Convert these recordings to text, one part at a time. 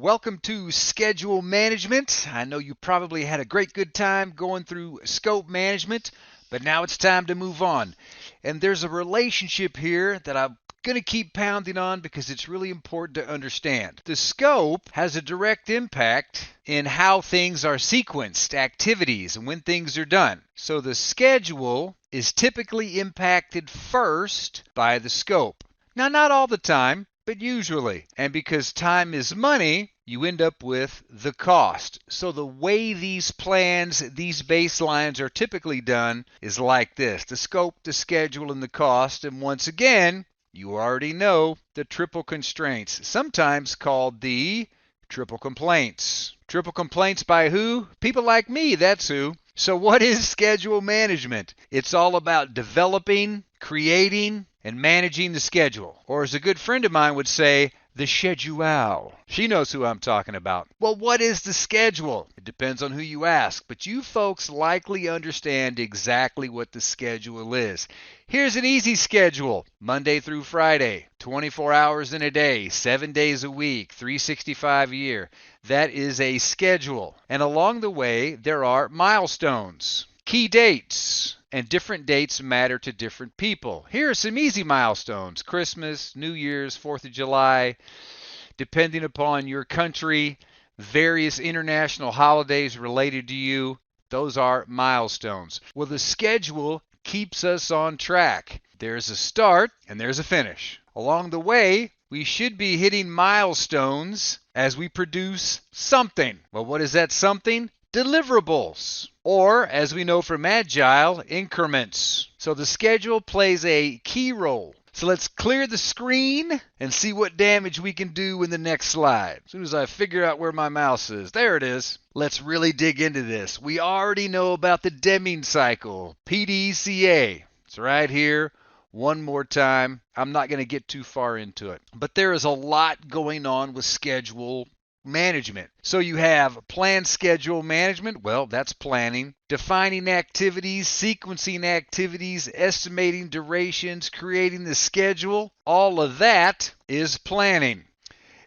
Welcome to Schedule Management. I know you probably had a great good time going through scope management, but now it's time to move on. And there's a relationship here that I'm going to keep pounding on because it's really important to understand. The scope has a direct impact in how things are sequenced, activities, and when things are done. So the schedule is typically impacted first by the scope. Now, not all the time, but usually. And because time is money, you end up with the cost. So the way these plans, these baselines are typically done is like this: the scope, the schedule, and the cost. And once again, you already know the triple constraints, sometimes called the triple complaints. Triple complaints by who? People like me, that's who. So what is schedule management? It's all about developing, creating, and managing the schedule. Or as a good friend of mine would say, the schedule. She knows who I'm talking about. Well, what is the schedule? It depends on who you ask, but you folks likely understand exactly what the schedule is. Here's an easy schedule: Monday through Friday, 24 hours in a day, 7 days a week, 365 a year. That is a schedule. And along the way, there are milestones, key dates, and different dates matter to different people. Here are some easy milestones: Christmas, New Year's, 4th of July, depending upon your country, various international holidays related to you. Those are milestones. Well, the schedule keeps us on track. There's a start and there's a finish. Along the way, we should be hitting milestones as we produce something. Well, what is that something? Deliverables, or as we know from Agile, increments. So the schedule plays a key role. So let's clear the screen and see what damage we can do in the next slide. As soon as I figure out where my mouse is, there it is. Let's really dig into this. We already know about the Deming cycle, PDCA. It's right here. One more time. I'm not going to get too far into it, but there is a lot going on with schedule management. So you have plan schedule management. Well, that's planning. Defining activities, sequencing activities, estimating durations, creating the schedule. All of that is planning.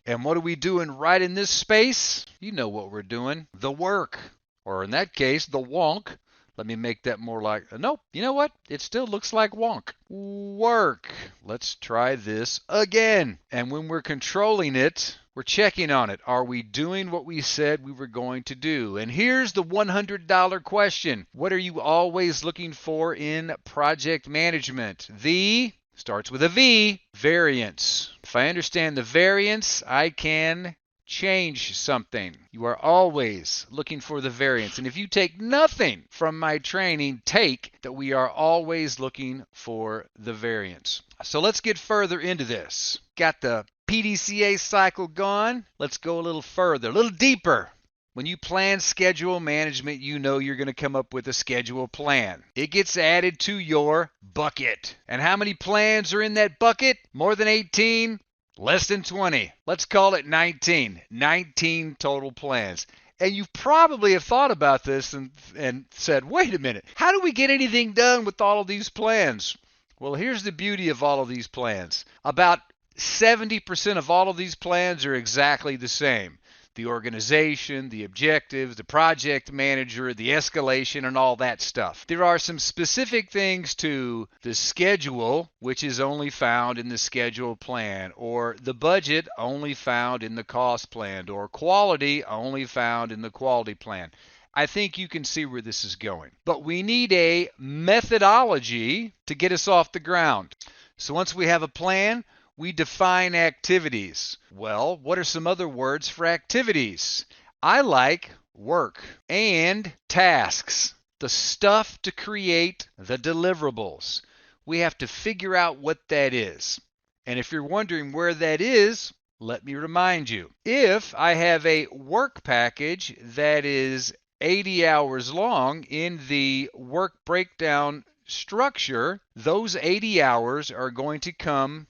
And what are we doing right in this space? You know what we're doing. The work, or in that case, the wonk. Let me make that more like, nope, you know what? It still looks like wonk. Work. Let's try this again. And when we're controlling it, we're checking on it. Are we doing what we said we were going to do? And here's the $100 question. What are you always looking for in project management? The, starts with a V, variance. If I understand the variance, I can change something. You are always looking for the variance. And if you take nothing from my training, take that we are always looking for the variance. So let's get further into this. Got the PDCA cycle gone. Let's go a little further, a little deeper. When you plan schedule management, you know you're going to come up with a schedule plan. It gets added to your bucket. And how many plans are in that bucket? More than 18? Less than 20. Let's call it 19. 19 total plans. And you probably have thought about this and said, wait a minute, how do we get anything done with all of these plans? Well, here's the beauty of all of these plans. About 70% of all of these plans are exactly the same. The organization, the objectives, the project manager, the escalation, and all that stuff. There are some specific things to the schedule, which is only found in the schedule plan, or the budget only found in the cost plan, or quality only found in the quality plan. I think you can see where this is going. But we need a methodology to get us off the ground. So once we have a plan, we define activities. Well, what are some other words for activities? I like work and tasks, the stuff to create the deliverables. We have to figure out what that is. And if you're wondering where that is, let me remind you. If I have a work package that is 80 hours long in the work breakdown structure, those 80 hours are going to come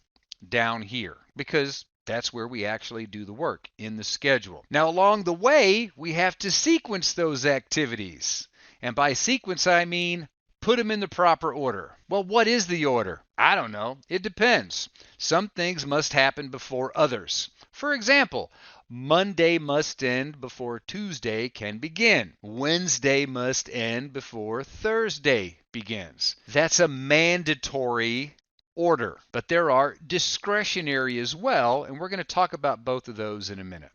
down here because that's where we actually do the work, in the schedule. Now, along the way, we have to sequence those activities. And by sequence, I mean put them in the proper order. Well, what is the order? I don't know. It depends. Some things must happen before others. For example, Monday must end before Tuesday can begin. Wednesday must end before Thursday begins. That's a mandatory order, but there are discretionary as well, and we're going to talk about both of those in a minute.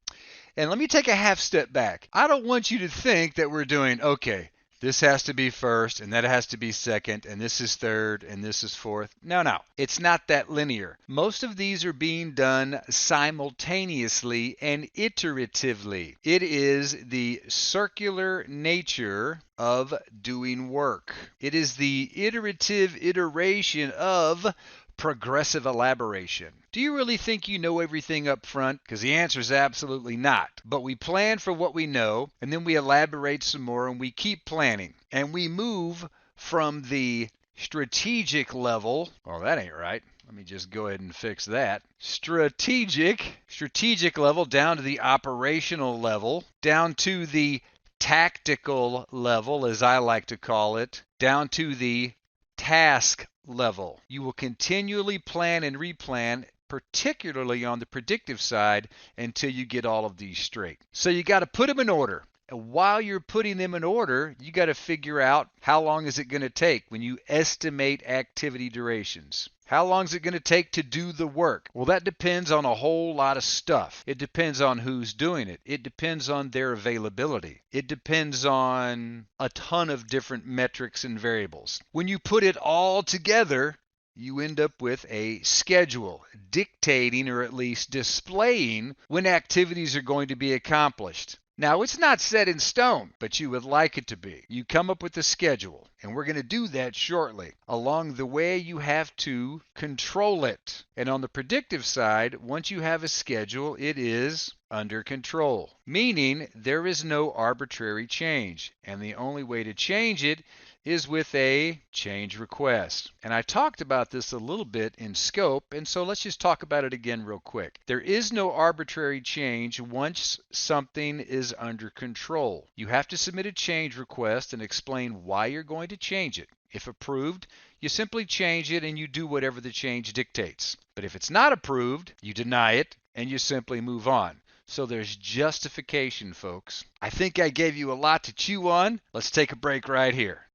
And let me take a half step back. I don't want you to think that we're doing, okay, this has to be first, and that has to be second, and this is third, and this is fourth. No. It's not that linear. Most of these are being done simultaneously and iteratively. It is the circular nature of doing work. It is the iterative iteration of progressive elaboration. Do you really think you know everything up front? Because the answer is absolutely not. But we plan for what we know, and then we elaborate some more, and we keep planning. And we move from the strategic level. Oh, that ain't right. Let me just go ahead and fix that. Strategic level down to the operational level, down to the tactical level, as I like to call it, down to the task level. You will continually plan and replan, particularly on the predictive side, until you get all of these straight. So you got to put them in order. And while you're putting them in order, you got to figure out how long is it going to take when you estimate activity durations. How long is it going to take to do the work? Well, that depends on a whole lot of stuff. It depends on who's doing it. It depends on their availability. It depends on a ton of different metrics and variables. When you put it all together, you end up with a schedule dictating or at least displaying when activities are going to be accomplished. Now, it's not set in stone, but you would like it to be. You come up with a schedule, and we're going to do that shortly. Along the way, you have to control it. And on the predictive side, once you have a schedule, it is under control, meaning there is no arbitrary change. And the only way to change it is with a change request. And I talked about this a little bit in scope, and so let's just talk about it again real quick. There is no arbitrary change once something is under control. You have to submit a change request and explain why you're going to change it. If approved, you simply change it and you do whatever the change dictates. But if it's not approved, you deny it and you simply move on. So there's justification, folks. I think I gave you a lot to chew on. Let's take a break right here.